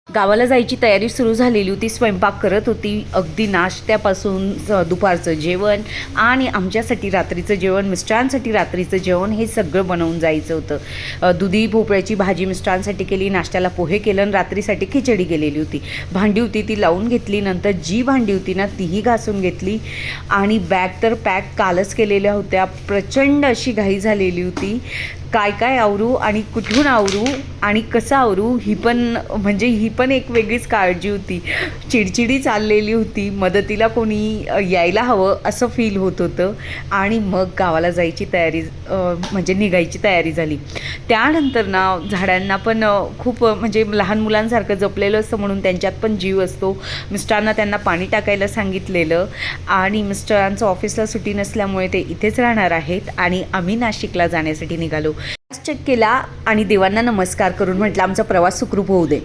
गावाला जायची तयारी सुरू झालेली होती. स्वयंपाक करत होती. अगदी नाश्त्यापासून दुपारचं जेवण आणि आमच्यासाठी रात्रीचं जेवण, मिस्टरांसाठी रात्रीचं जेवण हे सगळं बनवून जायचं होतं. दुधी भोपळ्याची भाजी मिस्टरांसाठी केली, नाश्त्याला पोहे केलं आणि रात्रीसाठी खिचडी केलेली होती. भांडी होती ती लावून घेतली. नंतर जी भांडी होती ना तीही घासून घेतली आणि बॅग तर पॅक कालच केलेल्या होत्या. प्रचंड अशी घाई झालेली होती. काय काय आवरू आणि कुठून आवरू आणि कसं आवरू ही पण एक वेगळीच काळजी होती. चिडचिडी चाललेली होती. मदतीला कोणी यायला हवं असं फील होत होतं. आणि मग गावाला जायची तयारी निघायची तयारी झाली. त्यानंतर ना झाडांना पण खूप लहान मुलांसारखं जपलेलं असतं म्हणून त्यांच्यात पण जीव असतो. मिस्टरांना त्यांना पाणी टाकायला सांगितलेलं आणि मिस्टरांचं ऑफिसला सुट्टी नसल्यामुळे ते इथेच राहणार आहेत आणि आम्ही नाशिकला जाण्यासाठी निघालो. चेक केला आणि देवांना नमस्कार करून म्हटलं आमचा प्रवास सुखरूप होऊ दे.